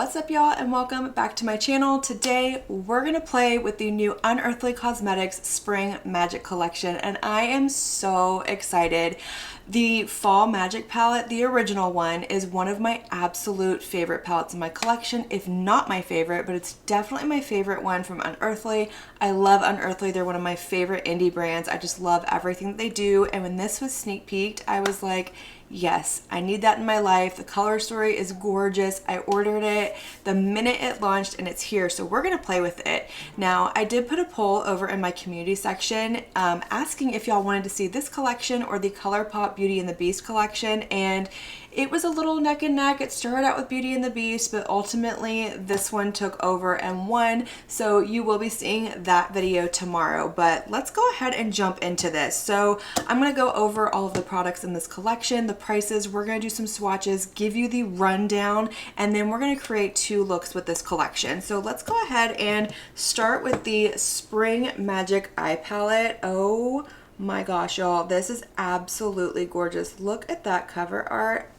What's up, y'all, and welcome back to my channel. Today we're gonna play with the new Unearthly Cosmetics Spring Magic Collection, and I am so excited. The Fall Magic palette, the original one, is one of my absolute favorite palettes in my collection, if not my favorite, but it's definitely my favorite one from Unearthly. I love Unearthly. They're one of my favorite indie brands. I just love everything that they do, and when this was sneak peeked, I was like, yes, I need that in my life. The color story is gorgeous. I ordered it the minute it launched and it's here, so we're gonna play with it. Now, I did put a poll over in my community section asking if y'all wanted to see this collection or the ColourPop Beauty and the Beast collection, and it was a little neck and neck. It started out with Beauty and the Beast, but ultimately this one took over and won, so you will be seeing that video tomorrow. But let's go ahead and jump into this. So I'm going to go over all of the products in this collection, the prices, we're going to do some swatches, give you the rundown, and then we're going to create two looks with this collection. So let's go ahead and start with the Spring Magic Eye Palette. Oh my gosh, y'all, this is absolutely gorgeous. Look at that cover art.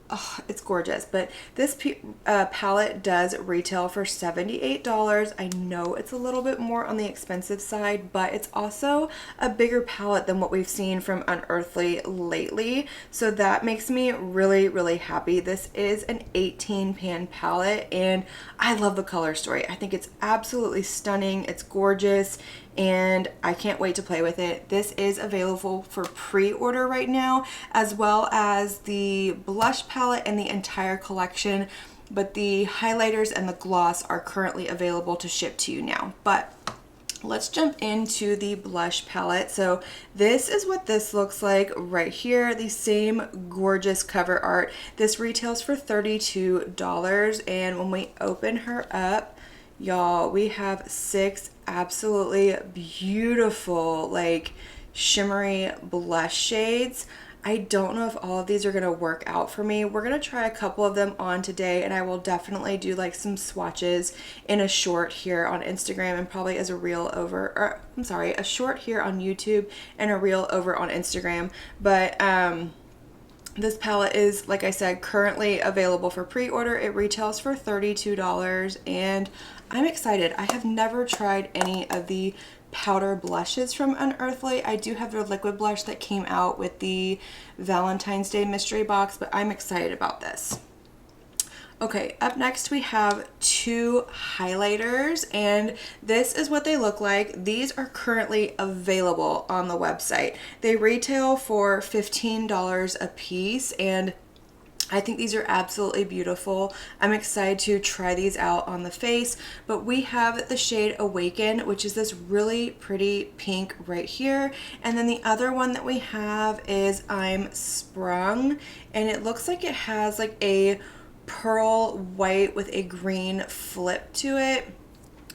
Oh, it's gorgeous. But this palette does retail for $78. I know it's a little bit more on the expensive side, but it's also a bigger palette than what we've seen from Unearthly lately, so that makes me really, really happy. This is an 18 pan palette, and I love the color story. I think it's absolutely stunning. It's gorgeous, and I can't wait to play with it. This is available for pre-order right now, as well as the blush palette and the entire collection, but the highlighters and the gloss are currently available to ship to you now. But let's jump into the blush palette. So this is what this looks like right here. The same gorgeous cover art. This retails for $32, and when we open her up, y'all, we have 6 absolutely beautiful, like, shimmery blush shades. I don't know if all of these are going to work out for me. We're going to try a couple of them on today, and I will definitely do like some swatches in a short here on Instagram and probably as a reel over, or I'm sorry, a short here on YouTube and a reel over on Instagram. But this palette is, like I said, currently available for pre-order. It retails for $32, and I'm excited. I have never tried any of the powder blushes from Unearthly. I do have their liquid blush that came out with the Valentine's Day mystery box, but I'm excited about this. Okay, up next we have 2 highlighters, and this is what they look like. These are currently available on the website. They retail for $15 a piece, and I think these are absolutely beautiful. I'm excited to try these out on the face, but we have the shade Awaken, which is this really pretty pink right here. And then the other one that we have is I'm Sprung, and it looks like it has like a pearl white with a green flip to it.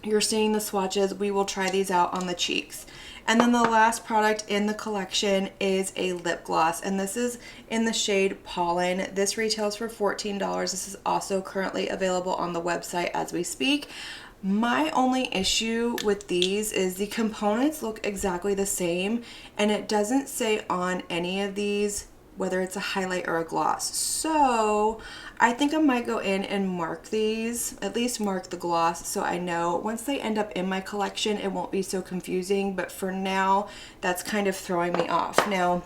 You're seeing the swatches. We will try these out on the cheeks. And then the last product in the collection is a lip gloss, and this is in the shade Pollen. This retails for $14. This is also currently available on the website as we speak. My only issue with these is the components look exactly the same, and it doesn't say on any of these whether it's a highlight or a gloss. So I think I might go in and mark these, at least mark the gloss, so I know once they end up in my collection it won't be so confusing, but for now that's kind of throwing me off. Now,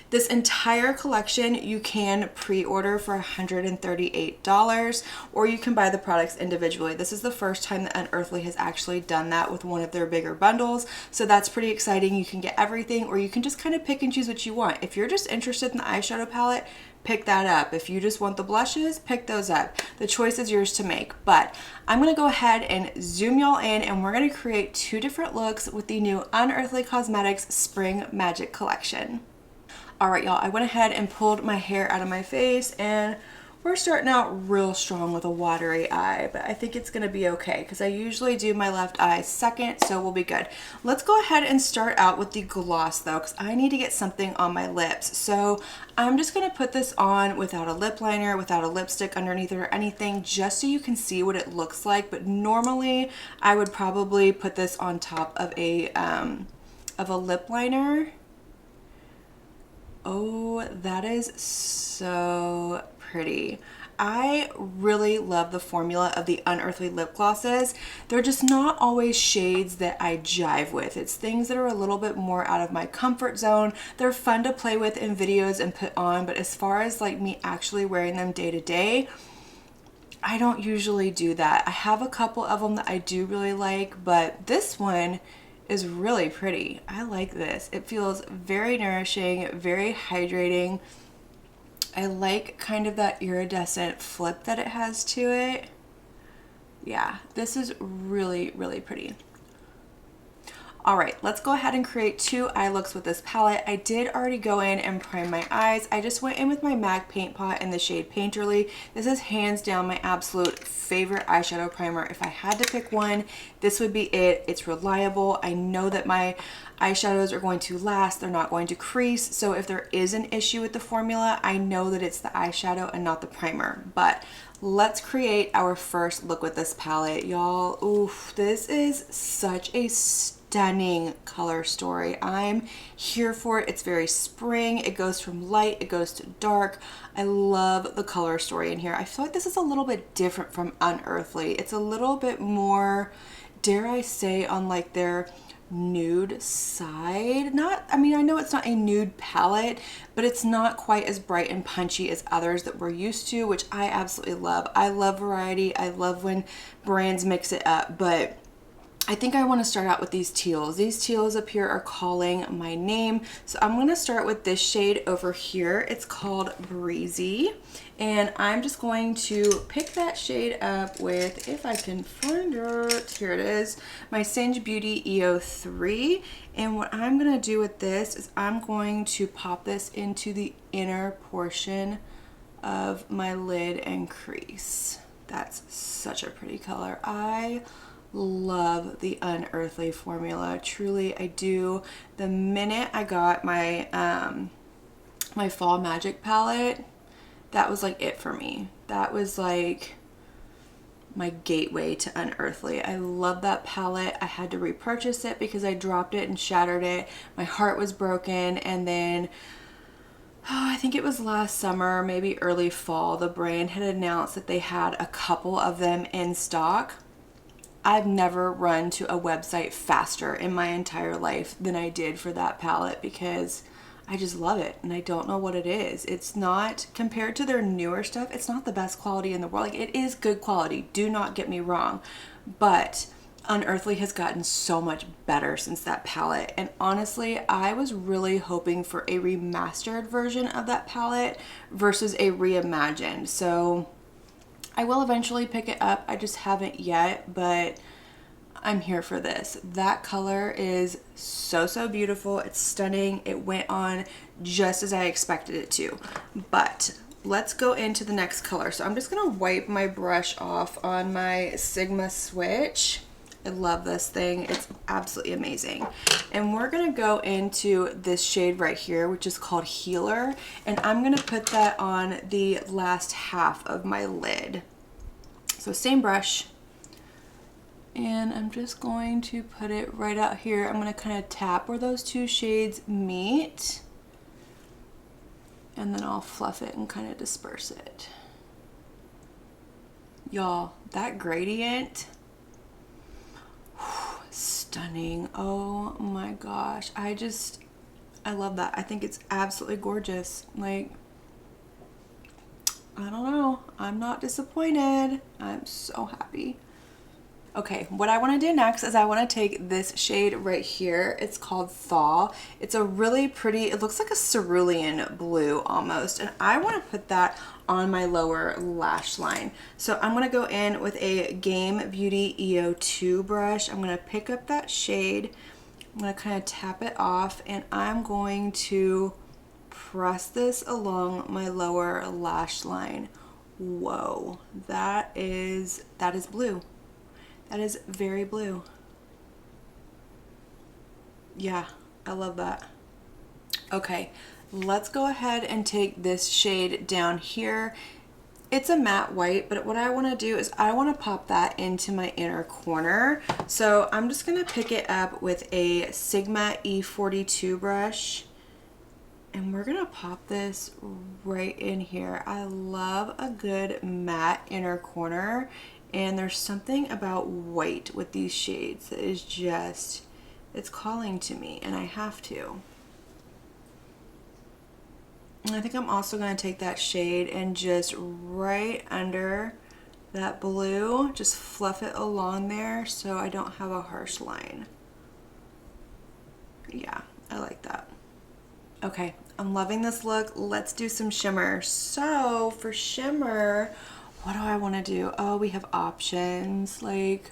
this entire collection you can pre-order for $138, or you can buy the products individually. This is the first time that Unearthly has actually done that with one of their bigger bundles, so that's pretty exciting. You can get everything, or you can just kind of pick and choose what you want. If you're just interested in the eyeshadow palette, pick that up. If you just want the blushes, pick those up. The choice is yours to make. But I'm going to go ahead and zoom y'all in, and we're going to create 2 different looks with the new Unearthly Cosmetics Spring Magic Collection. Alright, y'all, I went ahead and pulled my hair out of my face, and we're starting out real strong with a watery eye, but I think it's going to be okay because I usually do my left eye second, so we'll be good. Let's go ahead and start out with the gloss though, because I need to get something on my lips. So I'm just going to put this on without a lip liner, without a lipstick underneath it or anything, just so you can see what it looks like. But normally I would probably put this on top of a lip liner. Oh, that is so pretty. I really love the formula of the Unearthly lip glosses. They're just not always shades that I jive with. It's things that are a little bit more out of my comfort zone. They're fun to play with in videos and put on, but as far as like me actually wearing them day to day, I don't usually do that. I have a couple of them that I do really like, but this one is really pretty. I like this. It feels very nourishing, very hydrating. I like kind of that iridescent flip that it has to it. Yeah, this is really, really pretty. All right, let's go ahead and create 2 eye looks with this palette. I did already go in and prime my eyes. I just went in with my MAC paint pot in the shade Painterly. This is hands down my absolute favorite eyeshadow primer. If I had to pick one, this would be it. It's reliable. I know that my eyeshadows are going to last. They're not going to crease. So if there is an issue with the formula, I know that it's the eyeshadow and not the primer. But let's create our first look with this palette, y'all. Oof, this is such a stunning color story. I'm here for it. It's very spring. It goes from light, it goes to dark. I love the color story in here. I feel like this is a little bit different from Unearthly. It's a little bit more, dare I say, on like their nude side. Not, I mean, I know it's not a nude palette, but it's not quite as bright and punchy as others that we're used to, which I absolutely love. I love variety. I love when brands mix it up, but I think I want to start out with these teals. These teals up here are calling my name. So I'm going to start with this shade over here. It's called Breezy. And I'm just going to pick that shade up with, if I can find it, here it is, my Singe Beauty EO3. And what I'm going to do with this is I'm going to pop this into the inner portion of my lid and crease. That's such a pretty color. I love the Unearthly formula. Truly, I do. The minute I got my my Fall Magic palette, that was like it for me. That was like my gateway to Unearthly. I love that palette. I had to repurchase it because I dropped it and shattered it. My heart was broken, and then I think it was last summer, maybe early fall, the brand had announced that they had a couple of them in stock. I've never run to a website faster in my entire life than I did for that palette because I just love it, and I don't know what it is. It's not, compared to their newer stuff, it's not the best quality in the world. Like, it is good quality, do not get me wrong, but Unearthly has gotten so much better since that palette. And honestly, I was really hoping for a remastered version of that palette versus a reimagined. So I will eventually pick it up. I just haven't yet, but I'm here for this. That color is so, so beautiful. It's stunning. It went on just as I expected it to. But let's go into the next color. So I'm just gonna wipe my brush off on my Sigma switch. I love this thing. It's absolutely amazing. And we're gonna go into this shade right here, which is called Healer. And I'm gonna put that on the last half of my lid. So same brush. And I'm just going to put it right out here. I'm gonna kind of tap where those two shades meet. And then I'll fluff it and kind of disperse it. Y'all, that gradient, stunning. Oh my gosh. I love that. I think it's absolutely gorgeous. Like, I don't know. I'm not disappointed. I'm so happy. Okay, what I want to do next is I want to take this shade right here. It's called Thaw. It's a really pretty, it looks like a cerulean blue almost, and I want to put that on my lower lash line. So I'm going to go in with a Game Beauty EO2 brush. I'm going to pick up that shade. I'm going to kind of tap it off, and I'm going to press this along my lower lash line. Whoa, that is blue. That is very blue. Yeah, I love that. Okay, let's go ahead and take this shade down here. It's a matte white, but what I want to do is I want to pop that into my inner corner. So I'm just going to pick it up with a Sigma E42 brush. And we're gonna pop this right in here. I love a good matte inner corner, and there's something about white with these shades that is just, it's calling to me, and I have to. And I think I'm also gonna take that shade and just right under that blue, just fluff it along there so I don't have a harsh line. Yeah, I like that. Okay, I'm loving this look. Let's do some shimmer. So for shimmer, what do I want to do? Oh, we have options. Like,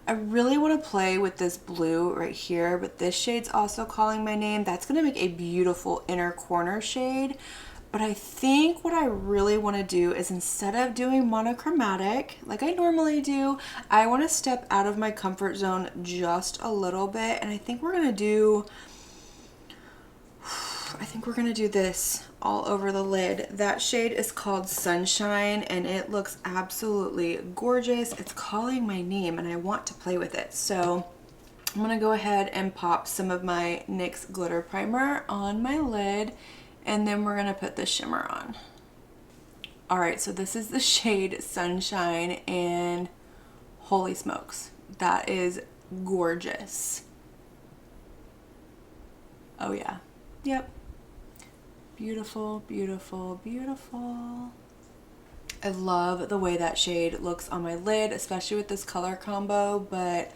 I really want to play with this blue right here, but this shade's also calling my name. That's going to make a beautiful inner corner shade. But I think what I really want to do is, instead of doing monochromatic like I normally do, I want to step out of my comfort zone just a little bit. And I think we're going to do this all over the lid. That shade is called Sunshine, and it looks absolutely gorgeous. It's calling my name and I want to play with it. So I'm gonna go ahead and pop some of my NYX glitter primer on my lid, and then we're gonna put the shimmer on. All right, so this is the shade Sunshine, and holy smokes, that is gorgeous. Oh yeah, yep. Beautiful, beautiful, beautiful. I love the way that shade looks on my lid, especially with this color combo, but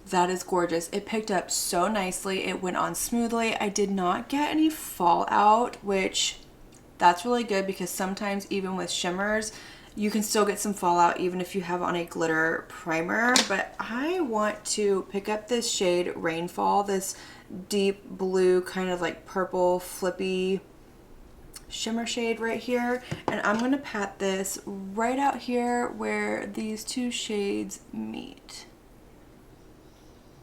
that is gorgeous. It picked up so nicely. It went on smoothly. I did not get any fallout, which that's really good, because sometimes even with shimmers, you can still get some fallout even if you have on a glitter primer. But I want to pick up this shade Rainfall, this deep blue kind of like purple flippy shimmer shade right here, and I'm going to pat this right out here where these two shades meet.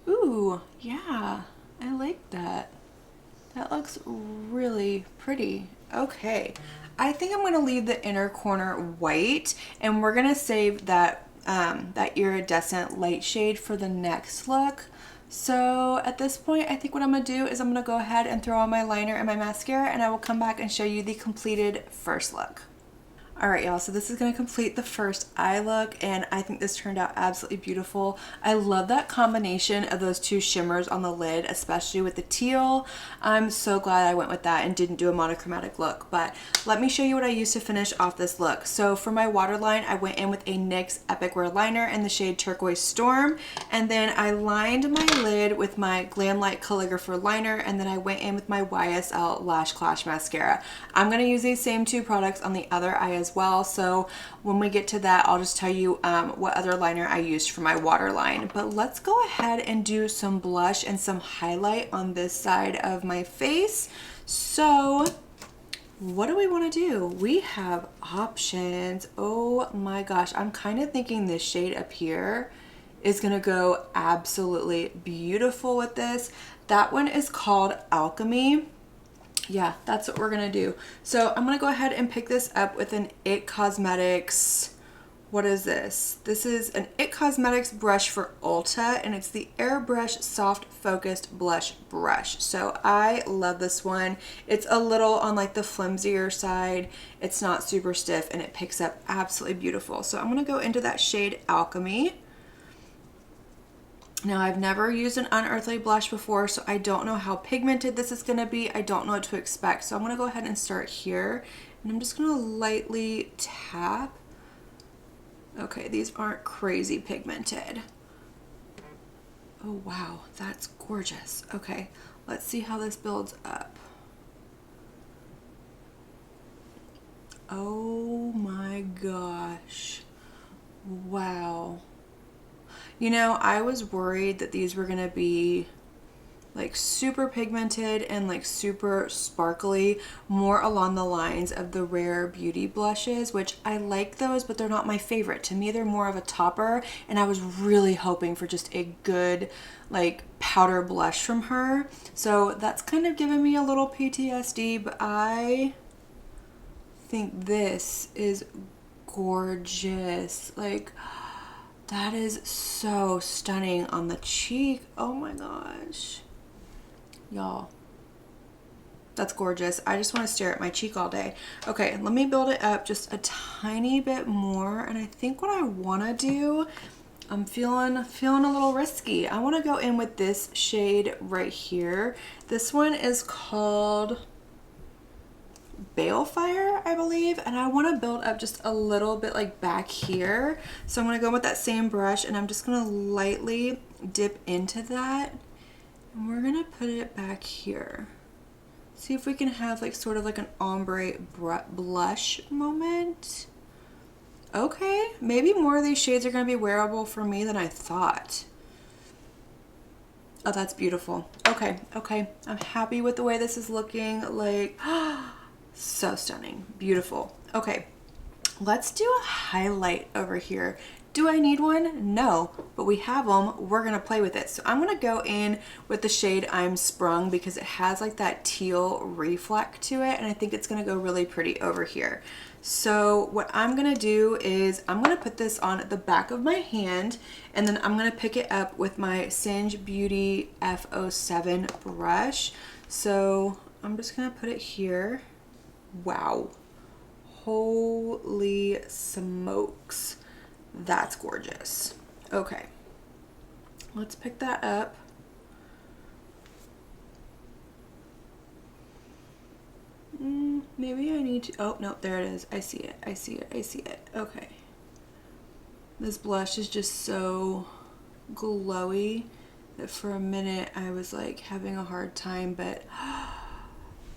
Ooh, yeah, I like that. That looks really pretty. Okay, I think I'm going to leave the inner corner white, and we're going to save that that iridescent light shade for the next look. So at this point, I think what I'm going to do is I'm going to go ahead and throw on my liner and my mascara, and I will come back and show you the completed first look. All right, y'all, so this is going to complete the first eye look, and I think this turned out absolutely beautiful. I love that combination of those two shimmers on the lid, especially with the teal. I'm so glad I went with that and didn't do a monochromatic look. But let me show you what I used to finish off this look. So for my waterline, I went in with a NYX Epic Wear liner in the shade Turquoise Storm, and then I lined my lid with my Glam Light Calligrapher liner, and then I went in with my YSL Lash Clash mascara. I'm going to use these same two products on the other eye as well, so when we get to that, I'll just tell you what other liner I used for my waterline. But let's go ahead and do some blush and some highlight on this side of my face. So what do we want to do? We have options. Oh my gosh, I'm kind of thinking this shade up here is gonna go absolutely beautiful with this. That one is called Alchemy. Yeah, that's what we're gonna do. So I'm gonna go ahead and pick this up with an IT Cosmetics. What is this? This is an IT Cosmetics brush for Ulta, and it's the Airbrush Soft Focused Blush Brush. So I love this one. It's a little on like the flimsier side. It's not super stiff, and it picks up absolutely beautiful. So I'm gonna go into that shade Alchemy. Now, I've never used an Unearthly blush before, so I don't know how pigmented this is going to be. I don't know what to expect. So I'm going to go ahead and start here, and I'm just going to lightly tap. Okay, these aren't crazy pigmented. Oh, wow, that's gorgeous. Okay, let's see how this builds up. Oh my gosh. Wow. You know, I was worried that these were gonna be like super pigmented and like super sparkly, more along the lines of the Rare Beauty blushes, which I like those, but they're not my favorite. To me, they're more of a topper, and I was really hoping for just a good like powder blush from her. So that's kind of giving me a little PTSD, but I think this is gorgeous. Like, that is so stunning on the cheek. Oh my gosh. Y'all. That's gorgeous. I just want to stare at my cheek all day. Okay, let me build it up just a tiny bit more. And I think what I want to do, I'm feeling a little risky. I want to go in with this shade right here. This one is called Balefire, I believe, and I want to build up just a little bit like back here. So I'm going to go with that same brush and I'm just going to lightly dip into that. And we're going to put it back here. See if we can have like sort of like an ombre blush moment. Okay, maybe more of these shades are going to be wearable for me than I thought. Oh, that's beautiful. Okay, okay. I'm happy with the way this is looking. Like, so stunning. Beautiful. Okay, let's do a highlight over here. Do I need one? No, but we have them. We're gonna play with it. So I'm gonna go in with the shade I'm Sprung because it has like that teal reflect to it, and I think it's gonna go really pretty over here. So what I'm gonna do is I'm gonna put this on the back of my hand, and then I'm gonna pick it up with my Singe Beauty F07 brush. So I'm just gonna put it here. Wow, holy smokes. That's gorgeous. Okay, let's pick that up. Maybe I need to, oh no, there it is. I see it, I see it, I see it. Okay. This blush is just so glowy that for a minute I was like having a hard time, but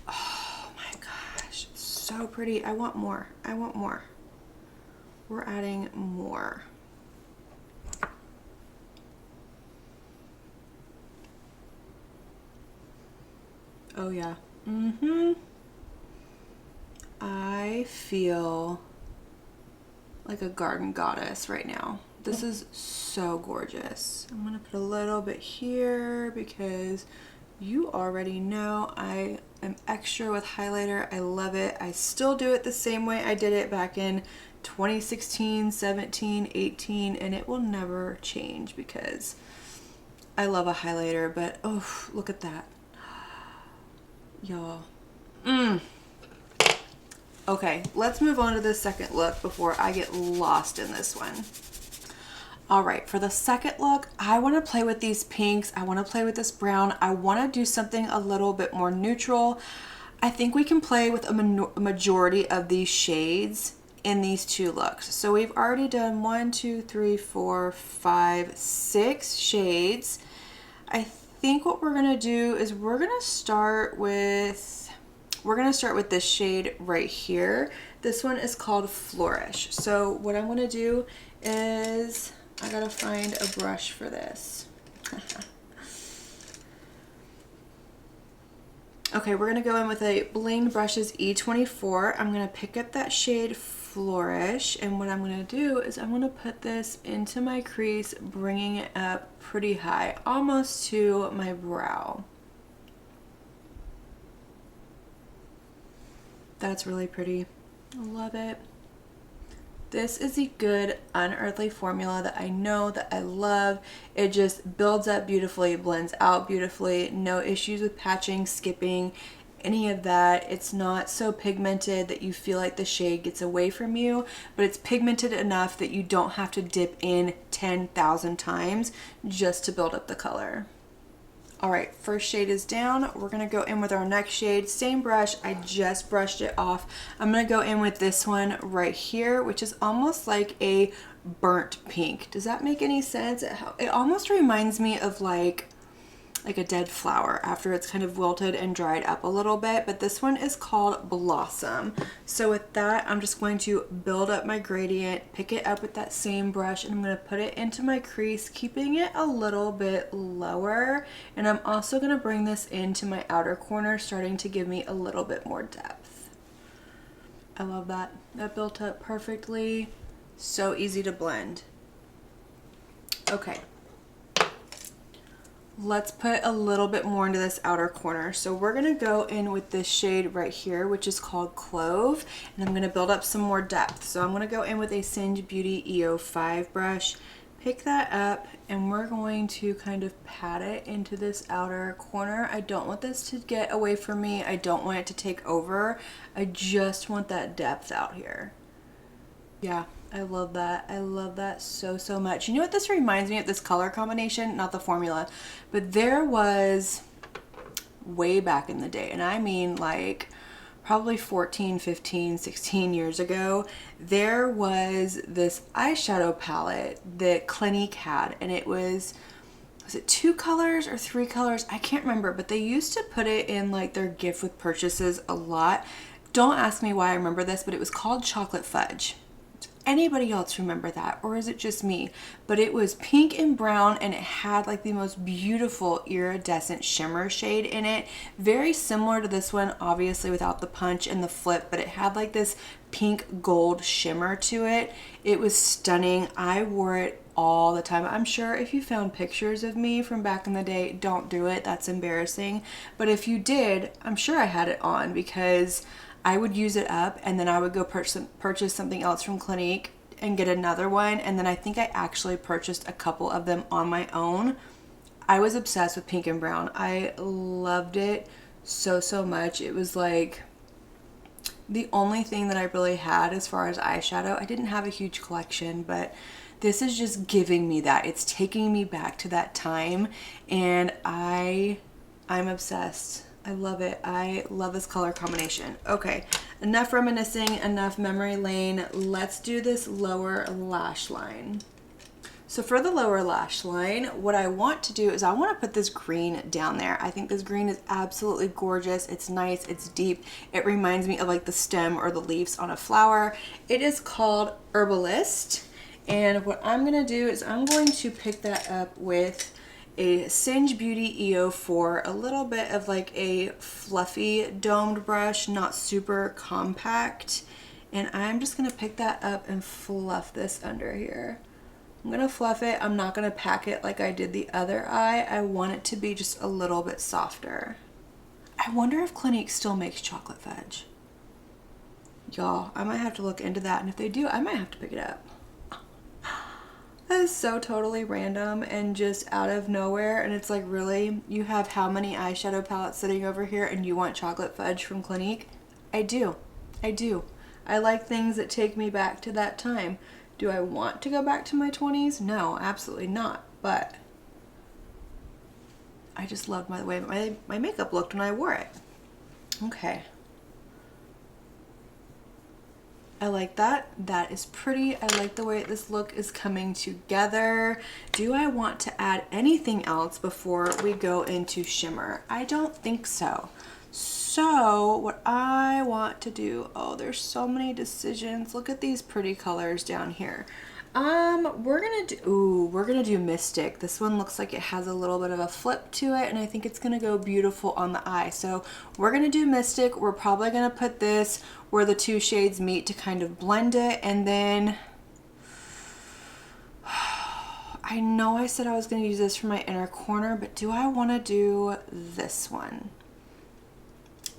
oh my gosh, so pretty. I want more, I want more. We're adding more. Oh yeah. I feel like a garden goddess right now. This is so gorgeous. I'm gonna put a little bit here because you already know I am extra with highlighter. I love it. I still do it the same way I did it back in 2016, 17, 18, and it will never change because I love a highlighter, but oh, look at that. Y'all. Okay, let's move on to the second look before I get lost in this one. All right, for the second look, I want to play with these pinks. I want to play with this brown. I want to do something a little bit more neutral. I think we can play with a majority of these shades in these two looks. So we've already done 1, 2, 3, 4, 5, 6 shades. I think what we're gonna do is we're gonna start with this shade right here. This one is called Flourish. So what I'm gonna do is I gotta find a brush for this. Okay, we're gonna go in with a Bling Brushes E24. I'm gonna pick up that shade Flourish, and what I'm gonna do is I'm gonna put this into my crease, bringing it up pretty high, almost to my brow. That's really pretty. I love it. This is a good Unearthly formula that I know, that I love. It just builds up beautifully, blends out beautifully, no issues with patching, skipping, any of that. It's not so pigmented that you feel like the shade gets away from you, but it's pigmented enough that you don't have to dip in 10,000 times just to build up the color. All right, first shade is down. We're gonna go in with our next shade. Same brush, I just brushed it off. I'm gonna go in with this one right here, which is almost like a burnt pink. Does that make any sense? It almost reminds me of like a dead flower after it's kind of wilted and dried up a little bit, but this one is called Blossom. So with that, I'm just going to build up my gradient, pick it up with that same brush, and I'm going to put it into my crease, keeping it a little bit lower. And I'm also going to bring this into my outer corner, starting to give me a little bit more depth. I love that. That built up perfectly. So easy to blend. Okay. Let's put a little bit more into this outer corner. So we're gonna go in with this shade right here, which is called Clove, and I'm gonna build up some more depth. So I'm gonna go in with a Singe Beauty EO5 brush, pick that up and we're going to kind of pat it into this outer corner. I don't want this to get away from me. I don't want it to take over. I just want that depth out here. Yeah, I love that. I love that so, so much. You know what this reminds me of? This color combination, not the formula, but there was way back in the day, and I mean like probably 14, 15, 16 years ago, there was this eyeshadow palette that Clinique had, and it was it 2 colors or 3 colors? I can't remember, but they used to put it in like their gift with purchases a lot. Don't ask me why I remember this, but it was called Chocolate Fudge. Anybody else remember that, or is it just me? But it was pink and brown, and it had like the most beautiful iridescent shimmer shade in it, very similar to this one, obviously without the punch and the flip, but it had like this pink gold shimmer to it. It was stunning. I wore it all the time. I'm sure if you found pictures of me from back in the day, don't do it, that's embarrassing, but if you did, I'm sure I had it on, because I would use it up and then I would go purchase something else from Clinique and get another one, and then I think I actually purchased a couple of them on my own. I was obsessed with pink and brown. I loved it so, so much. It was like the only thing that I really had as far as eyeshadow. I didn't have a huge collection, but this is just giving me that. It's taking me back to that time, and I'm obsessed. I love it. I love this color combination. Okay, enough reminiscing, enough memory lane. Let's do this lower lash line. So for the lower lash line, what I want to do is I want to put this green down there. I think this green is absolutely gorgeous. It's nice, it's deep. It reminds me of like the stem or the leaves on a flower. It is called Herbalist. And what I'm going to do is I'm going to pick that up with a Singe Beauty EO4, a little bit of like a fluffy domed brush, not super compact. And I'm just gonna pick that up and fluff this under here. I'm gonna fluff it. I'm not gonna pack it like I did the other eye. I want it to be just a little bit softer. I wonder if Clinique still makes chocolate fudge. Y'all, I might have to look into that, and if they do, I might have to pick it up. That is so totally random and just out of nowhere, and it's like, really? You have how many eyeshadow palettes sitting over here and you want chocolate fudge from Clinique? I do. I do. I like things that take me back to that time. Do I want to go back to my 20s? No, absolutely not. But I just loved the way my makeup looked when I wore it. Okay. I like that. That is pretty. I like the way this look is coming together. Do I want to add anything else before we go into shimmer? I don't think so. So what I want to do, oh, there's so many decisions. Look at these pretty colors down here. We're gonna do Mystic. This one looks like it has a little bit of a flip to it, and I think it's gonna go beautiful on the eye. So we're gonna do Mystic. We're probably gonna put this where the 2 shades meet to kind of blend it, and then I know I said I was gonna use this for my inner corner, but do I wanna do this one?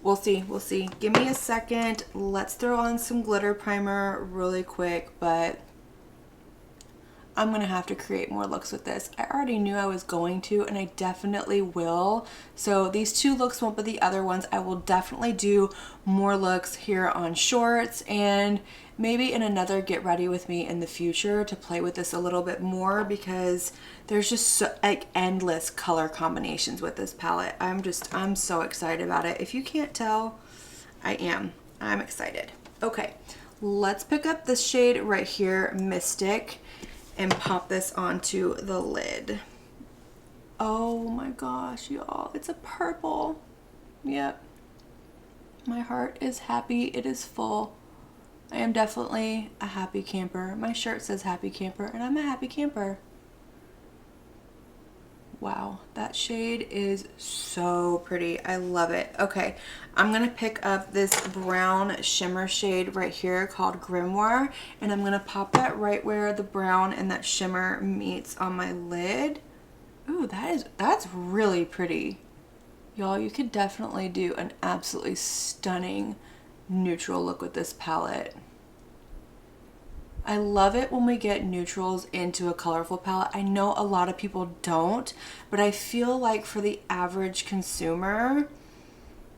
We'll see, we'll see. Give me a second. Let's throw on some glitter primer really quick, but I'm gonna have to create more looks with this. I already knew I was going to, and I definitely will. So these 2 looks won't be the other ones. I will definitely do more looks here on shorts, and maybe in another get ready with me in the future to play with this a little bit more, because there's just so, like, endless color combinations with this palette. I'm so excited about it. If you can't tell, I'm excited. Okay, let's pick up this shade right here, Mystic, and pop this onto the lid. Oh my gosh, y'all, it's a purple. Yep. My heart is happy, it is full. I am definitely a happy camper. My shirt says happy camper, and I'm a happy camper. Wow, that shade is so pretty. I love it. Okay, I'm gonna pick up this brown shimmer shade right here called Grimoire, and I'm gonna pop that right where the brown and that shimmer meets on my lid. Ooh, that's really pretty. Y'all, you could definitely do an absolutely stunning neutral look with this palette. I love it when we get neutrals into a colorful palette. I know a lot of people don't, but I feel like for the average consumer,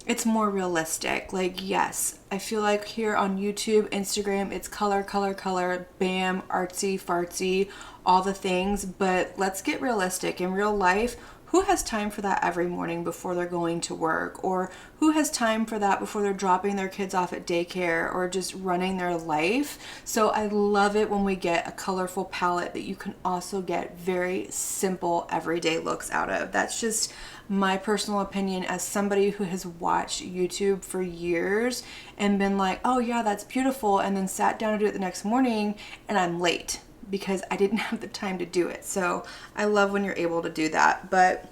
it's more realistic. Like, yes, I feel like here on YouTube, Instagram, it's color, color, color, bam, artsy, fartsy, all the things. But let's get realistic. In real life, who has time for that every morning before they're going to work? Or who has time for that before they're dropping their kids off at daycare or just running their life? So I love it when we get a colorful palette that you can also get very simple everyday looks out of. That's just my personal opinion as somebody who has watched YouTube for years and been like, oh yeah, that's beautiful, and then sat down to do it the next morning and I'm late because I didn't have the time to do it. So I love when you're able to do that. But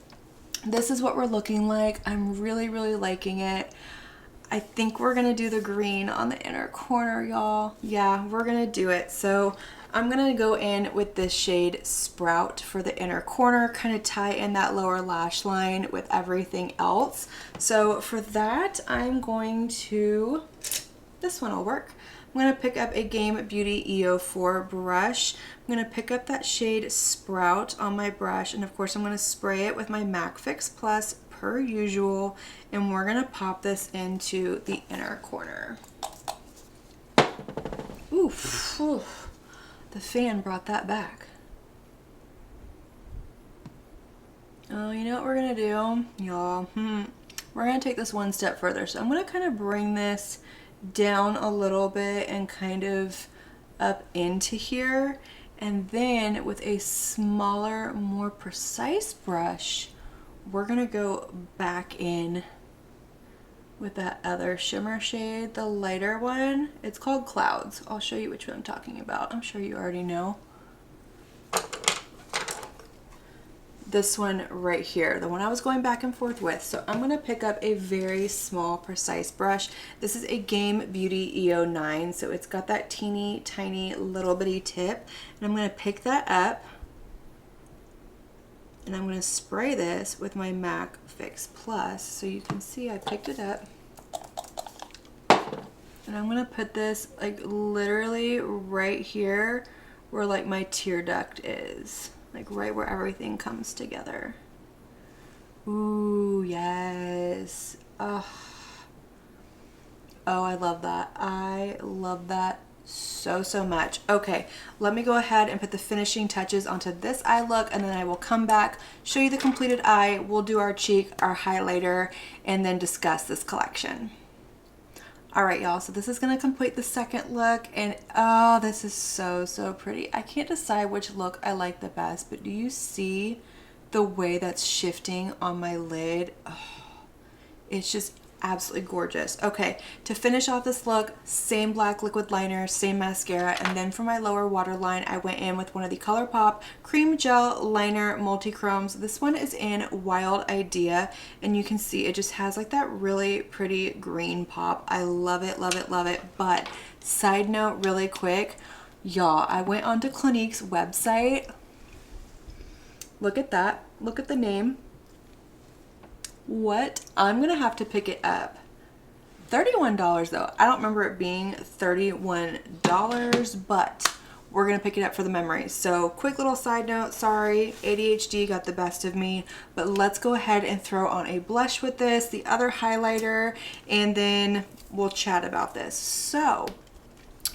this is what we're looking like. I'm really, really liking it. I think we're gonna do the green on the inner corner, y'all. Yeah, we're gonna do it. So I'm gonna go in with this shade Sprout for the inner corner, kind of tie in that lower lash line with everything else. So for that, I'm going to, this one will work. I'm going to pick up a Game Beauty EO4 brush. I'm going to pick up that shade Sprout on my brush, and of course I'm going to spray it with my MAC Fix Plus per usual, and we're going to pop this into the inner corner. Oof, oof. The fan brought that back. Oh, you know what we're going to do, y'all? We're going to take this one step further. So I'm going to kind of bring this down a little bit and kind of up into here, and then with a smaller, more precise brush, we're gonna go back in with that other shimmer shade, the lighter one. It's called Clouds. I'll show you which one I'm talking about. I'm sure you already know. This one right here, the one I was going back and forth with. So I'm going to pick up a very small, precise brush. This is a Game Beauty EO9, so it's got that teeny tiny little bitty tip, and I'm going to pick that up and I'm going to spray this with my MAC Fix Plus. So you can see I picked it up, and I'm going to put this like literally right here where like my tear duct is. Like right where everything comes together. Ooh, yes. Oh, I love that. I love that so, so much. Okay, let me go ahead and put the finishing touches onto this eye look, and then I will come back, show you the completed eye, we'll do our cheek, our highlighter, and then discuss this collection. All right, y'all, so this is gonna complete the second look, and oh, this is so, so pretty. I can't decide which look I like the best, but do you see the way that's shifting on my lid? Oh, it's just absolutely gorgeous. Okay, to finish off this look, same black liquid liner, same mascara, and then for my lower waterline, I went in with one of the ColourPop Cream Gel Liner Multi-Chromes. This one is in Wild Idea, and you can see it just has like that really pretty green pop. I love it, love it, love it. But side note really quick, y'all, I went onto Clinique's website. Look at that. Look at the name. What? I'm gonna have to pick it up. $31 though. I don't remember it being $31, but we're gonna pick it up for the memories. So quick little side note, sorry, ADHD got the best of me, but let's go ahead and throw on a blush with this, the other highlighter, and then we'll chat about this. So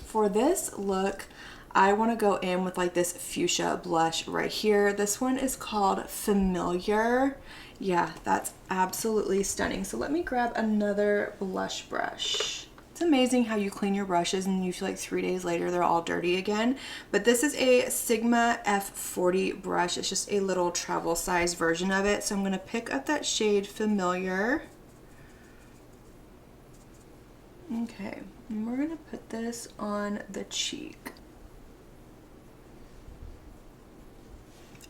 for this look, I want to go in with like this fuchsia blush right here. This one is called Familiar. Yeah, that's absolutely stunning. So let me grab another blush brush. It's amazing how you clean your brushes and you feel like 3 days later they're all dirty again. But this is a Sigma F40 brush. It's just a little travel size version of it. So I'm going to pick up that shade Familiar. Okay, and we're going to put this on the cheek.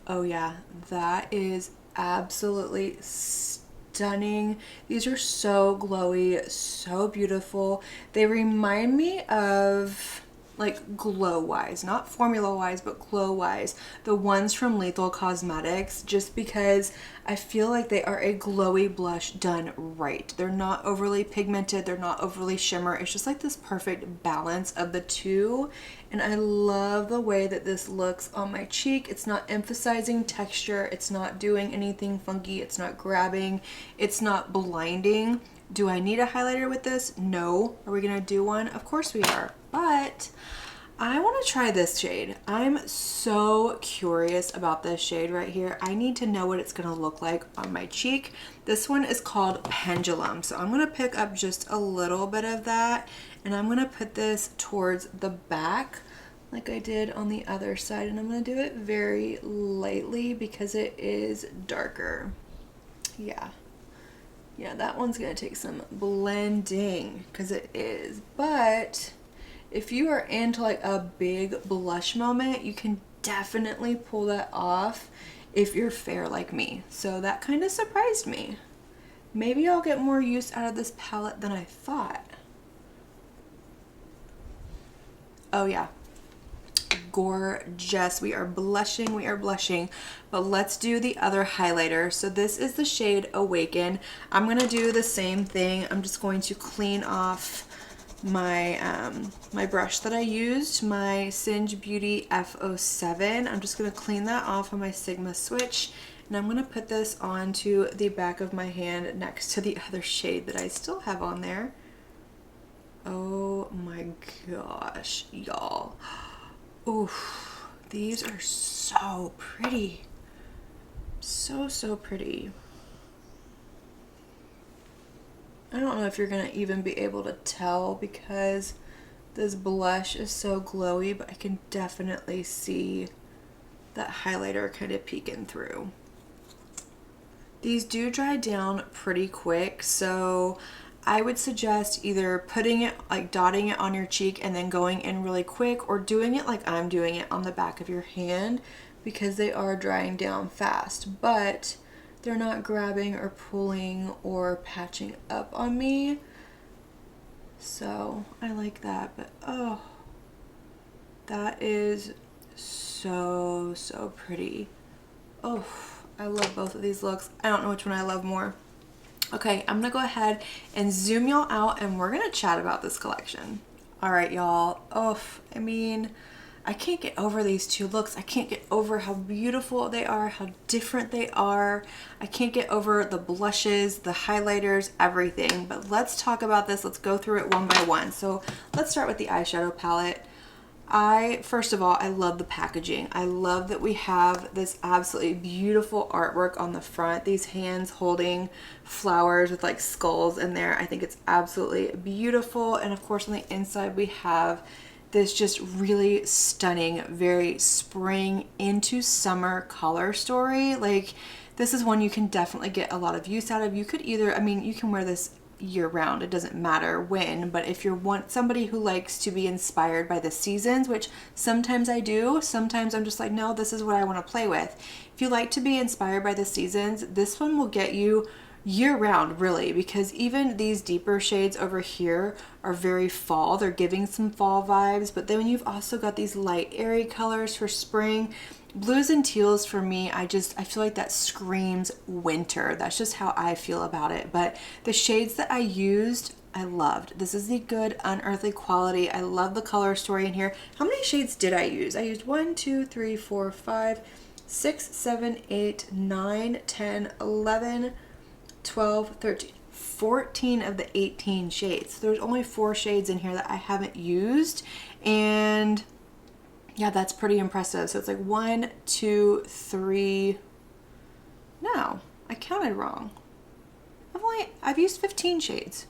Oh yeah, that is absolutely stunning. These are so glowy, so beautiful. They remind me of like glow wise, not formula wise, but glow wise, the ones from Lethal Cosmetics, just because I feel like they are a glowy blush done right. They're not overly pigmented, they're not overly shimmer. It's just like this perfect balance of the two. And I love the way that this looks on my cheek. It's not emphasizing texture, it's not doing anything funky, it's not grabbing, it's not blinding. Do I need a highlighter with this? No. Are we gonna do one? Of course we are. But I want to try this shade. I'm so curious about this shade right here. I need to know what it's gonna look like on my cheek. This one is called Pendulum. So I'm gonna pick up just a little bit of that, and I'm gonna put this towards the back like I did on the other side, and I'm gonna do it very lightly because it is darker. Yeah, that one's gonna take some blending because it is. But if you are into like a big blush moment, you can definitely pull that off if you're fair like me. So that kind of surprised me. Maybe I'll get more use out of this palette than I thought. Oh yeah, gorgeous. We are blushing, but let's do the other highlighter. So this is the shade Awaken. I'm gonna do the same thing. I'm just going to clean off my my brush that I used, my Singe Beauty F07. I'm just gonna clean that off on my Sigma switch, and I'm gonna put this onto the back of my hand next to the other shade that I still have on there. Oh my gosh, y'all. Oof, these are so pretty. So pretty. I don't know if you're gonna even be able to tell because this blush is so glowy, but I can definitely see that highlighter kind of peeking through. These do dry down pretty quick, so I would suggest either putting it, like dotting it on your cheek and then going in really quick, or doing it like I'm doing it on the back of your hand, because they are drying down fast, but they're not grabbing or pulling or patching up on me. So I like that, but oh, that is so pretty. Oh, I love both of these looks. I don't know which one I love more. Okay, I'm gonna go ahead and zoom y'all out and we're gonna chat about this collection. All right, y'all. Oh, I mean, I can't get over these two looks. I can't get over how beautiful they are, how different they are. I can't get over the blushes, the highlighters, everything. But let's talk about this. Let's go through it one by one. So let's start with the eyeshadow palette. First of all, I love the packaging. I love that we have this absolutely beautiful artwork on the front. These hands holding flowers with like skulls in there. I think it's absolutely beautiful. And of course on the inside we have this just really stunning, very spring into summer color story. Like, this is one you can definitely get a lot of use out of. You could either, I mean, you can wear this year round, it doesn't matter when, but if you're somebody who likes to be inspired by the seasons, which sometimes I do, sometimes I'm just like, no, this is what I want to play with. If you like to be inspired by the seasons, this one will get you year round, really, because even these deeper shades over here are very fall. They're giving some fall vibes, but then you've also got these light airy colors for spring. Blues and teals for me, I feel like that screams winter. That's just how I feel about it. But the shades that I used, I loved. This is the good Unearthly quality. I love the color story in here. How many shades did I use? I used 1, 2, 3, 4, 5, 6, 7, 8, 9, 10, 11, 12, 13, 14 of the 18 shades. So there's only 4 shades in here that I haven't used, and yeah, that's pretty impressive. So it's like 1, 2, 3. No, I counted wrong. I've used 15 shades.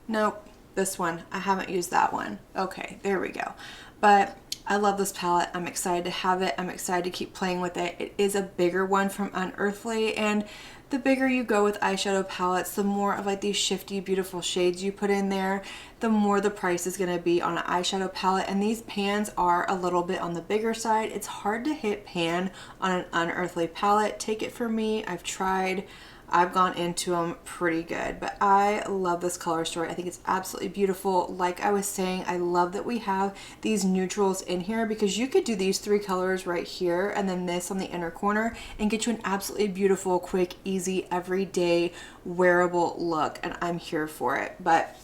Nope, this one, I haven't used that one. Okay, there we go. But I love this palette. I'm excited to have it. I'm excited to keep playing with it. It is a bigger one from Unearthly, and the bigger you go with eyeshadow palettes, the more of like these shifty, beautiful shades you put in there, the more the price is going to be on an eyeshadow palette. And these pans are a little bit on the bigger side. It's hard to hit pan on an Unearthly palette. Take it from me, I've tried. I've gone into them pretty good. But I love this color story. I think it's absolutely beautiful. Like I was saying, I love that we have these neutrals in here, because you could do these 3 colors right here and then this on the inner corner and get you an absolutely beautiful, quick, easy, everyday wearable look, and I'm here for it. But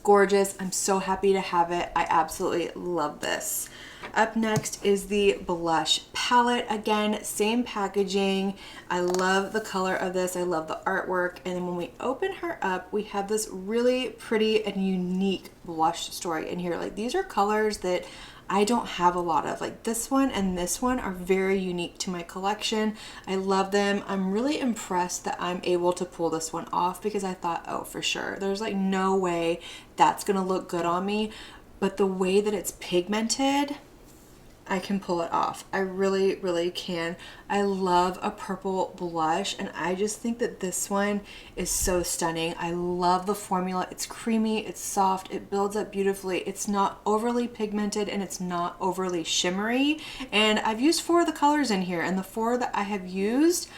gorgeous. I'm so happy to have it. I absolutely love this. Up next is the blush palette. Again, same packaging. I love the color of this. I love the artwork. And then when we open her up, we have this really pretty and unique blush story in here. Like, these are colors that I don't have a lot of. Like, this one and this one are very unique to my collection. I love them. I'm really impressed that I'm able to pull this one off, because I thought, oh, for sure, there's like no way that's gonna look good on me. But the way that it's pigmented, I can pull it off. I really, really can. I love a purple blush, and I just think that this one is so stunning. I love the formula. It's creamy, it's soft, it builds up beautifully. It's not overly pigmented and it's not overly shimmery. And I've used 4 of the colors in here, and the 4 that I have used,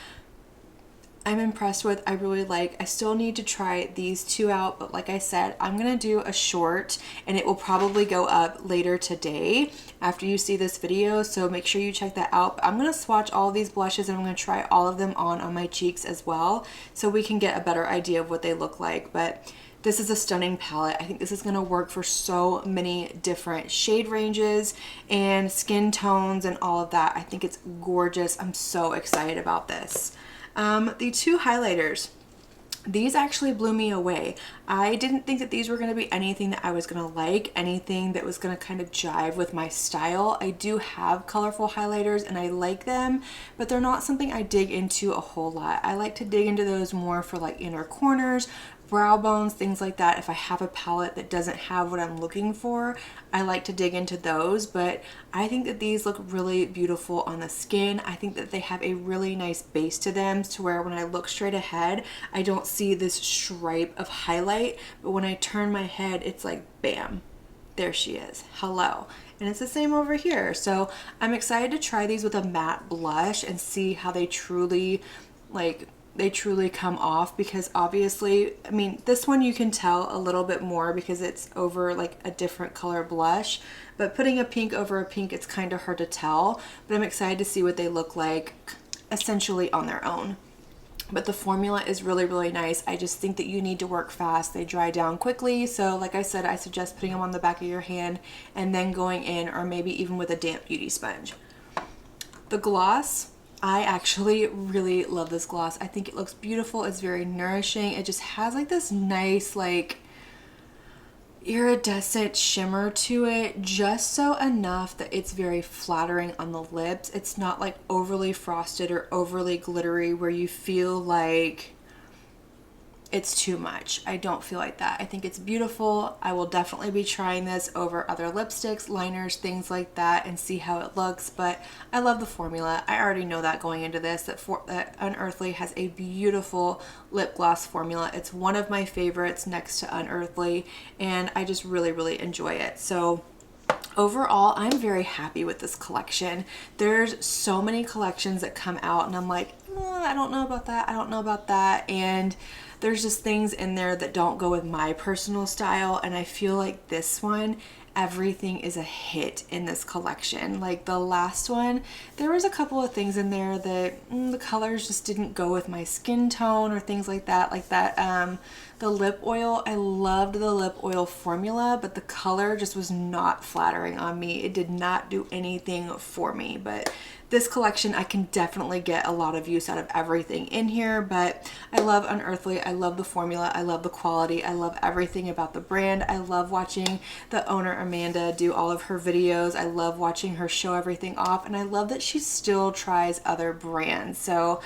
I'm impressed with. I really like. I still need to try these 2 out, but like I said, I'm gonna do a short and it will probably go up later today after you see this video, so make sure you check that out. But I'm gonna swatch all of these blushes and I'm gonna try all of them on my cheeks as well, so we can get a better idea of what they look like. But this is a stunning palette. I think this is going to work for so many different shade ranges and skin tones and all of that. I think it's gorgeous. I'm so excited about this. The 2 highlighters, these actually blew me away. I didn't think that these were going to be anything that I was going to like, anything that was going to kind of jive with my style. I do have colorful highlighters and I like them, but they're not something I dig into a whole lot. I like to dig into those more for like inner corners, brow bones, things like that. If I have a palette that doesn't have what I'm looking for, I like to dig into those. But I think that these look really beautiful on the skin. I think that they have a really nice base to them, to where when I look straight ahead, I don't see this stripe of highlight, but when I turn my head, it's like bam, there she is, hello. And it's the same over here. So I'm excited to try these with a matte blush and see how they truly come off, because obviously, I mean, this one you can tell a little bit more because it's over like a different color blush, but putting a pink over a pink, it's kind of hard to tell. But I'm excited to see what they look like essentially on their own. But the formula is really, really nice. I just think that you need to work fast. They dry down quickly. So like I said, I suggest putting them on the back of your hand and then going in, or maybe even with a damp beauty sponge. The gloss, I actually really love this gloss. I think it looks beautiful. It's very nourishing. It just has like this nice like iridescent shimmer to it, just so enough that it's very flattering on the lips. It's not like overly frosted or overly glittery where you feel like it's too much. I don't feel like that. I think it's beautiful. I will definitely be trying this over other lipsticks, liners, things like that, and see how it looks. But I love the formula. I already know that going into this, that Unearthly has a beautiful lip gloss formula. It's one of my favorites next to Unearthly, and I just really, really enjoy it. So overall, I'm very happy with this collection. There's so many collections that come out and I'm like, I don't know about that. I don't know about that. And there's just things in there that don't go with my personal style. And I feel like this one, everything is a hit in this collection. Like the last one, there was a couple of things in there that the colors just didn't go with my skin tone or things like that. The lip oil, I loved the lip oil formula, but the color just was not flattering on me. It did not do anything for me. But this collection, I can definitely get a lot of use out of everything in here. But I love Unearthly. I love the formula. I love the quality. I love everything about the brand. I love watching the owner Amanda do all of her videos. I love watching her show everything off, and I love that she still tries other brands. So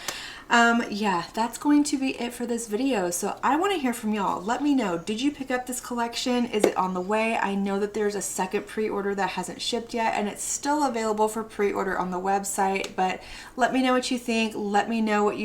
yeah, that's going to be it for this video. So I want to hear from y'all. Let me know, did you pick up this collection? Is it on the way? I know that there's a second pre-order that hasn't shipped yet, and it's still available for pre-order on the website. But let me know what you think. Let me know what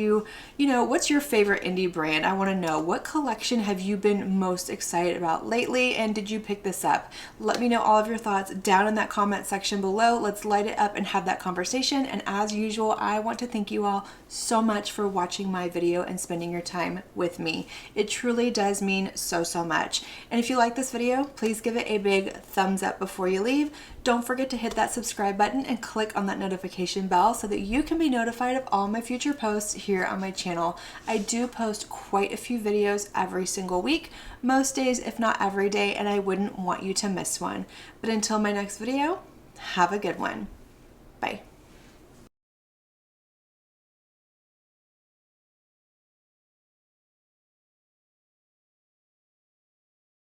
what's your favorite indie brand? I want to know, what collection have you been most excited about lately, and did you pick this up? Let me know all of your thoughts down in that comment section below. Let's light it up and have that conversation. And as usual, I want to thank you all so much for watching my video and spending your time with me. It truly does mean so, so much. And if you like this video, please give it a big thumbs up before you leave. Don't forget to hit that subscribe button and click on that notification bell so that you can be notified of all my future posts here on my channel. I do post quite a few videos every single week, most days if not every day, and I wouldn't want you to miss one. But until my next video, have a good one. Bye.